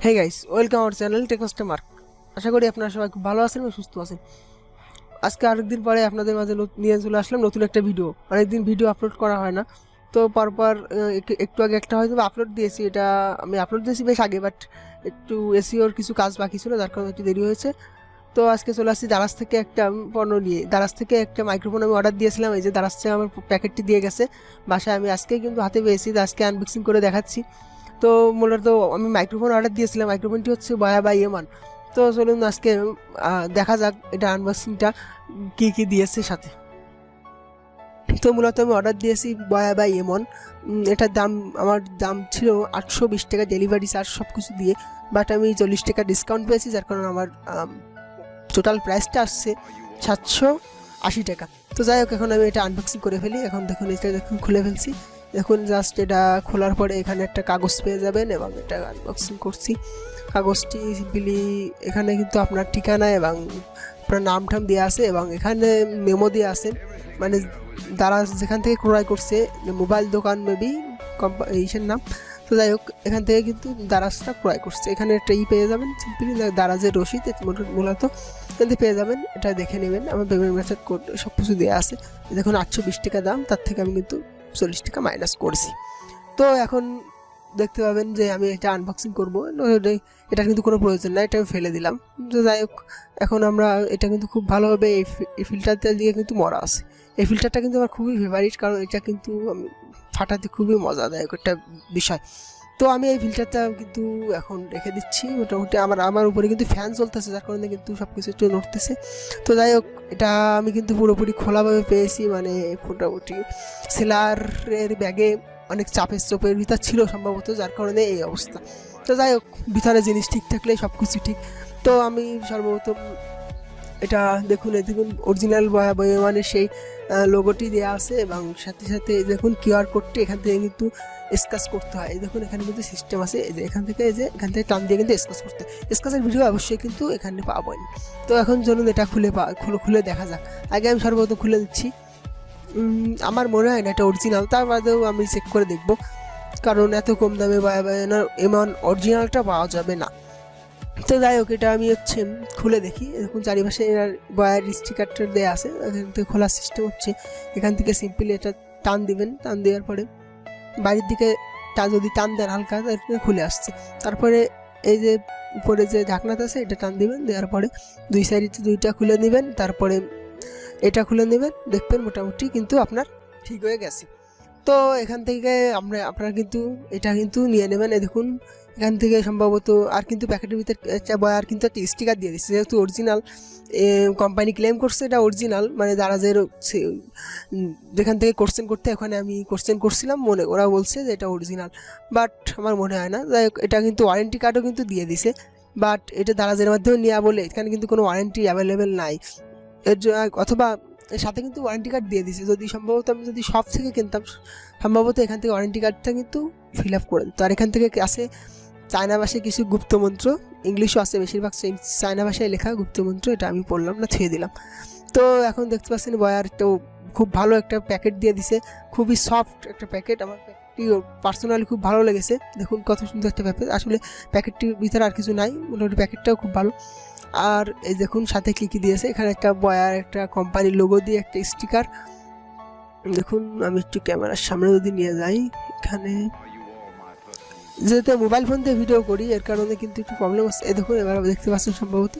Hey guys, welcome our channel tech customer. আশা করি আপনারা সবাই খুব ভালো আছেন এবং সুস্থ আছেন। আজকে আরেকদিন পরে আপনাদের মাঝে নিয়ে চলে আসলাম নতুন একটা ভিডিও। অনেকদিন ভিডিও আপলোড করা হয় না, তো পরপর একটু আগে একটা হয়তো আপলোড দিয়েছি। এটা আমি আপলোড দিয়েছি বেশ আগে, বাট একটু এসিওর কিছু কাজ বাকি ছিল, যার কারণে একটু দেরি হয়েছে। তো আজকে চলে আসছি দারাজ থেকে একটা পণ্য নিয়ে। দারাজ থেকে একটা মাইক্রোফোন আমি অর্ডার দিয়েছিলাম, এই যে দারাজ থেকে আমার প্যাকেটটি দিয়ে গেছে বাসায়। আমি আজকে কিন্তু হাতে পেয়েছি, আজকে আনবক্সিং করে দেখাচ্ছি। তো মূলত আমি মাইক্রোফোন অর্ডার দিয়েছিলাম, মাইক্রোফোনটি হচ্ছে বয়া বাই এমন। তো চলুন আজকে দেখা যাক এটা আনবক্সিংটা কী দিয়েছে সাথে। তো মূলত আমি অর্ডার দিয়েছি বয়া বাই এমন। এটার আমার দাম ছিল 820 টাকা, ডেলিভারি চার্জ সব কিছু দিয়ে। বাট আমি 40 টাকা ডিসকাউন্ট পেয়েছি, যার কারণে আমার টোটাল প্রাইসটা আসছে 780 টাকা। তো যাই হোক, এখন আমি এটা আনবক্সিং করে ফেলি। এখন দেখুন, এটা দেখুন খুলে ফেলছি। দেখুন জাস্ট এটা খোলার পরে এখানে একটা কাগজ পেয়ে যাবেন, এবং এটা আনবক্সিং করছি। কাগজটি সিম্পলি এখানে কিন্তু আপনার ঠিকানা এবং আপনার নাম টাম দেওয়া আছে, এবং এখানে মেমো দেওয়া আছে, মানে যারা যেখান থেকে ক্রয় করছে, মোবাইল দোকান মেবি ইসের নাম। তো যাই হোক, এখান থেকে কিন্তু দারাজটা ক্রয় করছে। এখানে একটা পেয়ে যাবেন, সিম্পলি দারাজের রসিদ মূলত এখান পেয়ে যাবেন। এটা দেখে নেবেন, আমার পেমেন্ট মেথড কোড সব কিছু দেওয়া আছে। দেখুন 820 টাকা দাম, তার থেকে আমি কিন্তু 40 টাকা মাইনাস করছি। তো এখন দেখতে পাবেন যে আমি এটা আনবক্সিং করবো। এটার কিন্তু কোনো প্রয়োজন নাই, এটা আমি ফেলে দিলাম। তো যাই হোক, এখন আমরা এটা কিন্তু খুব ভালোভাবে এই ফিল্টারটা দিয়ে কিন্তু মরা আছে। এই ফিল্টারটা কিন্তু আমার খুবই ফেভারিট, কারণ এটা কিন্তু আমি ফাটাতে খুবই মজাদায়ক একটা বিষয়। তো আমি এই ফিল্টারটা কিন্তু এখন রেখে দিচ্ছি। মোটামুটি আমার উপরে কিন্তু ফ্যান চলতেছে, যার কারণে কিন্তু সব কিছু একটু নড়তেছে। তো যাই হোক, এটা আমি কিন্তু পুরোপুরি খোলাভাবে পেয়েছি, মানে মোটামুটি সেলারের ব্যাগে অনেক চোপের ভিতর ছিল সম্ভবত, যার কারণে এই অবস্থা। তো যাই হোক, ভিতরে জিনিস ঠিক থাকলে সব কিছু ঠিক। তো আমি সর্বপ্রথম এটা দেখুন অরিজিনাল বয়া মানে সেই লোগোটি দেওয়া আছে, এবং সাথে সাথে দেখুন কিউআর কোডটি এখান থেকে কিন্তু স্ক্যাচ করতে হয়। এই দেখুন এখানে কিন্তু সিস্টেম আছে, এই যে এখান থেকে টান দিয়ে কিন্তু স্ক্যাচ করতে হয়। স্ক্যাচের ভিডিও অবশ্যই কিন্তু এখানে পাবেন। তো এখন চলুন এটা খুলে দেখা যাক। আগে আমি সর্বপ্রথম খুলে দিচ্ছি। আমার মনে হয় না এটা অরিজিনাল, তার বাদেও আমি চেক করে দেখব, কারণ এত কম দামে এমন অরিজিনালটা পাওয়া যাবে না। তো যাই হোক, এটা আমি খুলে দেখি। দেখুন চারিপাশে এর বয়ার স্টিকারটা দেওয়া আছে। এখান থেকে খোলার সিস্টেম হচ্ছে, এখান থেকে সিম্পলি এটা টান দিবেন। টান দেওয়ার পরে বাড়ির দিকে যদি টান দেন হালকা, খুলে আসছে। তারপরে এই যে উপরে যে ঢাকনাটা আছে, এটা টান দিবেন। দেওয়ার পরে দুই সাইড দুইটা খুলে নেবেন, তারপরে এটা খুলে নেবেন। দেখবেন মোটামুটি কিন্তু আপনার ঠিক হয়ে গেছে। তো এখান থেকে আপনারা কিন্তু এটা কিন্তু নিয়ে নেবেন। দেখুন এখান থেকে সম্ভবত আর কিন্তু প্যাকেটের ভিতরে আর কিন্তু একটা স্টিকার দিয়ে দিচ্ছে, যেহেতু অরিজিনাল কোম্পানি ক্লেম করছে এটা অরিজিনাল, মানে দারাজের যেখান থেকে কোশ্চেন করতে, ওখানে আমি কোশ্চেন করছিলাম, ওরা বলছে যে এটা অরিজিনাল, বাট আমার মনে হয় না। যাই হোক, এটা কিন্তু ওয়ারেন্টি কার্ডও কিন্তু দিয়ে দিছে, বাট এটা দারাজের মাধ্যমে নেওয়া বলে এখানে কিন্তু কোনো ওয়ারেন্টি অ্যাভেলেবেল নাই। অথবা এর সাথে কিন্তু ওয়ারেন্টি কার্ড দিয়ে দিছে। যদি সম্ভবত আমি যদি শপ থেকে কিনতাম, সম্ভবত এখান থেকে ওয়ারেন্টি কার্ডটা কিন্তু ফিল আপ করে দিত। আর এখান থেকে আছে চায়না ভাষায় কিছু গুপ্তমন্ত্র, ইংলিশও আছে, বেশিরভাগ চায়না ভাষায় লেখা গুপ্তমন্ত্র। এটা আমি পড়লাম না, ছুঁয়ে দিলাম। তো এখন দেখতে পাচ্ছেন বয়ার তো খুব ভালো একটা প্যাকেট দিয়ে দিছে, খুবই সফট একটা প্যাকেট। আমার প্যাকেটটি পার্সোনালি খুব ভালো লেগেছে। দেখুন কত সুন্দর একটা প্যাকেট। আসলে প্যাকেটটির ভিতরে আর কিছু নাই, মোটামুটি প্যাকেটটাও খুব ভালো। আর এই দেখুন সাথে কী দিয়েছে, এখানে একটা বয়ার একটা কোম্পানির লোগো দিয়ে একটা স্টিকার। দেখুন আমি একটু ক্যামেরার সামনে যদি নিয়ে যাই, এখানে যেহেতু মোবাইল ফোন দিয়ে ভিডিও করি, এর কারণে কিন্তু একটু প্রবলেম হচ্ছে। এই দেখুন এবার দেখতে পাচ্ছেন সম্ভবত।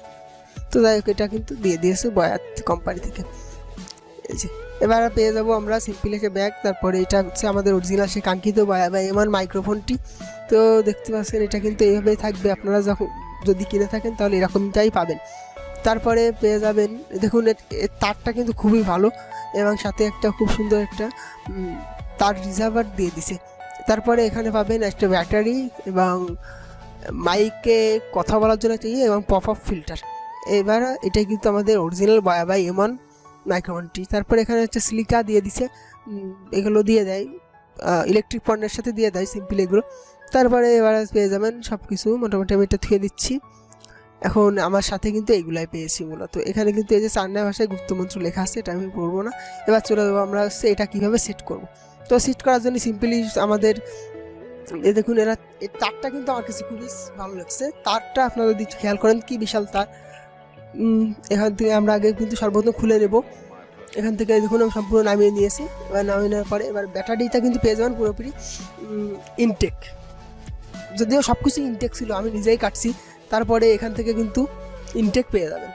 তো যাই হোক, এটা কিন্তু দিয়ে দিয়েছে বয়ার কোম্পানি থেকে। এই যে এবার পেয়ে যাবো আমরা সিম্পল একটা ব্যাগ। তারপরে এটা হচ্ছে আমাদের অরিজিনাল সে কাঙ্ক্ষিত বয়া বা এমন মাইক্রোফোনটি। তো দেখতে পাচ্ছেন এটা কিন্তু এইভাবেই থাকবে, আপনারা যদি কিনে থাকেন তাহলে এরকমটাই পাবেন। তারপরে পেয়ে যাবেন, দেখুন এর তারটা কিন্তু খুবই ভালো, এবং সাথে একটা খুব সুন্দর একটা তার রিজার্ভার দিয়ে দিছে। তারপরে এখানে পাবেন একটা ব্যাটারি, এবং মাইকে কথা বলার জন্য একটা এবং পপ আপ ফিল্টার। এবার এটাই কিন্তু আমাদের অরিজিনাল বয়া বাই এমন মাইক্রোফোনটি। তারপরে এখানে একটা সিলিকা দিয়ে দিছে, এগুলো দিয়ে দেয় ইলেকট্রিক পণ্যের সাথে দিয়ে দেয় সিম্পল এগুলো। তারপরে এবার পেয়ে যাবেন সব কিছু। মোটামুটি আমি এটা থুয়ে দিচ্ছি। এখন আমার সাথে কিন্তু এইগুলাই পেয়েছি মূলত। এখানে কিন্তু এই যে চায়না ভাষায় গুপ্তমন্ত্র লেখা আছে, এটা আমি পড়বো না। এবার চলে যাবো আমরা এটা কীভাবে সেট করব। তো সেট করার জন্য সিম্পলি আমাদের এই দেখুন এরা এই তারটা কিন্তু আমার কাছে খুবই ভালো লাগছে। তারটা আপনারা যদি খেয়াল করেন কি বিশাল তার। এখান থেকে আমরা আগে কিন্তু সর্বপ্রথম খুলে নেব। এখান থেকে দেখুন আমি সম্পূর্ণ নামিয়ে নিয়েছি। এবার নামিয়ে নেওয়ার পরে এবার ব্যাটারিটা কিন্তু পেয়ে যাবেন পুরোপুরি ইনটেক, যদিও সব কিছু ইনটেক ছিল, আমি নিজেই কাটছি। তারপরে এখান থেকে কিন্তু ইনটেক পেয়ে যাবেন।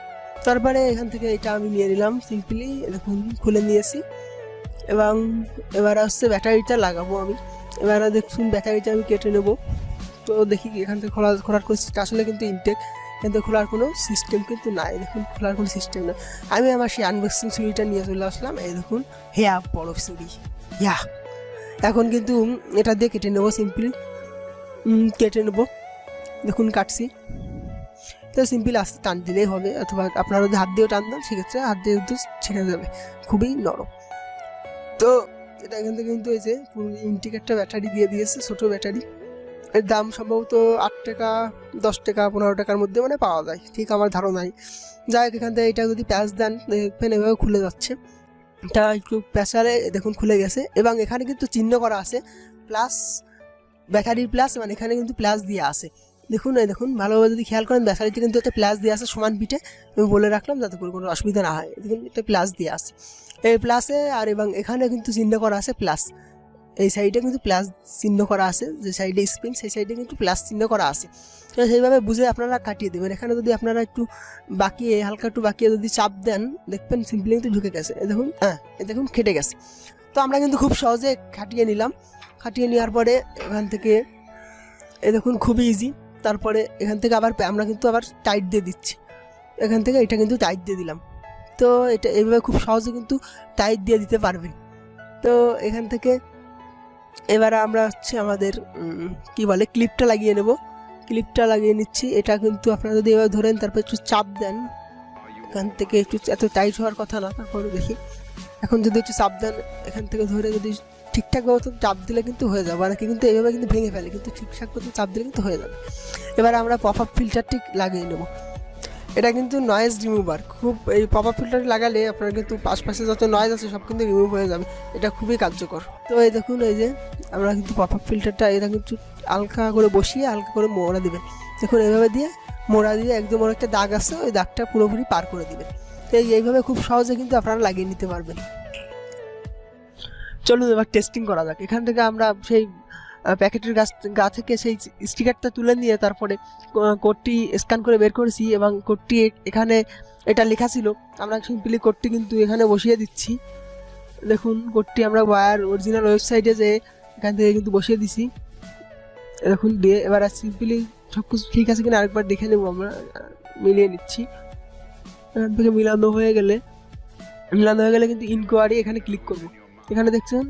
তারপরে এখান থেকে এটা আমি নিয়ে নিলাম সিম্পলি, দেখুন খুলে নিয়েছি। এবং এবার হচ্ছে ব্যাটারিটা লাগাবো আমি। এবার দেখুন ব্যাটারিটা আমি কেটে নেব। তো দেখি এখান থেকে খোলার কোনো আসলে কিন্তু ইনটেক, কিন্তু খোলার কোনো সিস্টেম কিন্তু নাই। দেখুন খোলার কোনো সিস্টেম নেই। আমি আমার সেই আনবক্সিং ছুরিটা নিয়ে চলে আসলাম। এই দেখুন হেয়া বড় ছুরি, হ্যাঁ। এখন কিন্তু এটা দিয়ে কেটে নেবো সিম্পলি, কেটে নেব। দেখুন কাটছি। তো সিম্পল আস্তে টান দিলেই হবে, অথবা আপনারা যদি হাত দিয়েও টান দেন সেক্ষেত্রে হাত দিয়ে কিন্তু ছেড়ে যাবে, খুবই নরম। তো এটা এখান থেকে কিন্তু এই যে পুরো ইনটেক ব্যাটারি দিয়ে দিয়েছে, ছোটো ব্যাটারি। এর দাম সম্ভবত 8 টাকা 10 টাকা 15 টাকার মধ্যে মানে পাওয়া যায়, ঠিক আমার ধারণাই। যাই হোক, এখান থেকে এটা যদি প্যাচ দেন দেখবেন এভাবে খুলে যাচ্ছে। এটা একটু প্রেসারে দেখুন খুলে গেছে। এবং এখানে কিন্তু চিহ্ন করা আছে প্লাস, ব্যাটারির প্লাস, মানে এখানে কিন্তু প্লাস দিয়ে আছে। দেখুন এই দেখুন ভালোভাবে যদি খেয়াল করেন ব্যাটারিতে কিন্তু একটা প্লাস দিয়ে আছে সমান পিঠে, আমি বলে রাখলাম যাতে করে কোনো অসুবিধা না হয়। দেখুন একটা প্লাস দিয়ে আছে এই প্লাসে, আর এবং এখানে কিন্তু চিহ্ন করা আছে প্লাস। এই সাইডে কিন্তু প্লাস চিহ্ন করা আছে, যে সাইডে স্প্রিং সেই সাইডে কিন্তু প্লাস চিহ্ন করা আছে। তো সেইভাবে বুঝে আপনারা কাটিয়ে দেবেন। এখানে যদি আপনারা একটু বাকিয়ে হালকা একটু বাকিয়ে যদি চাপ দেন দেখবেন সিম্পলি কিন্তু ঢুকে গেছে। এই দেখুন, হ্যাঁ এই দেখুন কেটে গেছে। তো আমরা কিন্তু খুব সহজে কাটিয়ে নিলাম। কাটিয়ে নেওয়ার পরে এখান থেকে এই দেখুন খুবই ইজি। তারপরে এখান থেকে আবার আমরা কিন্তু আবার টাইট দিয়ে দিচ্ছি। এখান থেকে এটা কিন্তু টাইট দিয়ে দিলাম। তো এটা এইভাবে খুব সহজে কিন্তু টাইট দিয়ে দিতে পারবেন। তো এখান থেকে এবার আমরা হচ্ছে আমাদের কি বলে ক্লিপটা লাগিয়ে নেব। ক্লিপটা লাগিয়ে নিচ্ছি। এটা কিন্তু আপনারা যদি এভাবে ধরেন তারপর একটু চাপ দেন, এখান থেকে একটু এত টাইট হওয়ার কথা না, তারপরে দেখি এখন যদি একটু চাপ দেন এখান থেকে ধরে যদি ঠিকঠাকভাবে তো চাপ দিলে কিন্তু হয়ে যাবে, অনেকে কিন্তু এইভাবে কিন্তু ভেঙে ফেলে, কিন্তু ঠিকঠাক মতো চাপ দিলে কিন্তু হয়ে যাবে। এবার আমরা পপ আপ ফিল্টারটি লাগিয়ে নেব। এটা কিন্তু নয়েজ রিমুভার, খুব এই পপ আপ ফিল্টারটি লাগালে আপনার কিন্তু আশপাশে যত নয়েজ আছে সব কিন্তু রিমুভ হয়ে যাবে। এটা খুবই কার্যকর। তো এই দেখুন এই যে আমরা কিন্তু পপ আপ ফিল্টারটা এটা কিন্তু হালকা করে বসিয়ে হালকা করে মোড়া দেবেন। দেখুন এইভাবে দিয়ে মোড়া দিয়ে একদম ওর একটা দাগ আছে, ওই দাগটা পুরোপুরি পার করে দেবেন। তো এইভাবে খুব সহজে কিন্তু আপনারা লাগিয়ে নিতে পারবেন। চলুন এবার টেস্টিং করা যাক। এখান থেকে আমরা সেই প্যাকেটের গা থেকে সেই স্টিকারটা তুলে নিয়ে তারপরে কোডটি স্ক্যান করে বের করেছি, এবং কোডটি এখানে এটা লেখা ছিল। আমরা সিম্পলি কোডটি কিন্তু এখানে বসিয়ে দিচ্ছি। দেখুন কোডটি আমরা বয়ার অরিজিনাল ওয়েবসাইটে যে এখান থেকে কিন্তু বসিয়ে দিছি। দেখুন দিয়ে এবার সিম্পলি সব কিছু ঠিক আছে কিনা আরেকবার দেখে নেব। আমরা মিলিয়ে নিচ্ছি। এখান থেকে মিলানো হয়ে গেলে কিন্তু ইনকোয়ারি এখানে ক্লিক করব। এখানে দেখছেন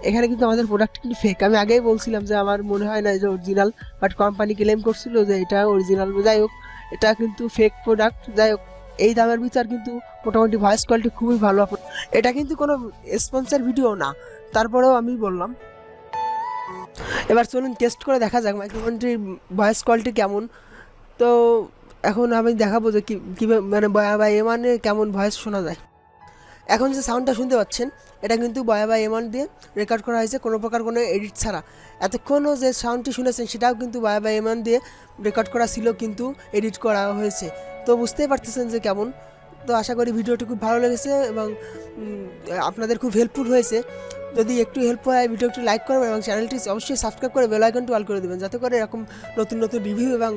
এখানে কিন্তু আমাদের প্রোডাক্ট কিন্তু ফেক। আমি আগেই বলছিলাম যে আমার মনে হয় না যে অরিজিনাল, বাট কোম্পানি ক্লেম করছিল যে এটা অরিজিনাল। যাই হোক, এটা কিন্তু ফেক প্রোডাক্ট। যাই হোক, এই দামের ভিতর কিন্তু মোটামুটি ভয়েস কোয়ালিটি খুবই ভালো। এটা কিন্তু কোনো স্পন্সর ভিডিও না, তারপরেও আমি বললাম। এবার চলুন টেস্ট করে দেখা যাক মাইক্রোফোনটির ভয়েস কোয়ালিটি কেমন। তো এখন আমি দেখাবো যে কীভাবে মানে বয়া বা এমানে কেমন ভয়েস শোনা যায়। এখন যে সাউন্ডটা শুনতে পাচ্ছেন এটা কিন্তু বয়া বা এমন দিয়ে রেকর্ড করা হয়েছে, কোনো প্রকার কোনো এডিট ছাড়া। এতক্ষণও যে সাউন্ডটি শুনেছেন সেটাও কিন্তু বয়া বা এমন দিয়ে রেকর্ড করা ছিল, কিন্তু এডিট করা হয়েছে। তো বুঝতেই পারতেছেন যে কেমন। তো আশা করি ভিডিওটি খুব ভালো লেগেছে এবং আপনাদের খুব হেল্পফুল হয়েছে। যদি একটু হেল্প হয় ভিডিওটি লাইক করবেন এবং চ্যানেলটি অবশ্যই সাবস্ক্রাইব করে বেল আইকনটি অল করে দেবেন, যাতে করে এরকম নতুন নতুন রিভিউ এবং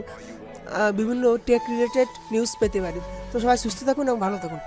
বিভিন্ন টেক রিলেটেড নিউজ পেতে পারি। তো সবাই সুস্থ থাকুন এবং ভালো থাকুন।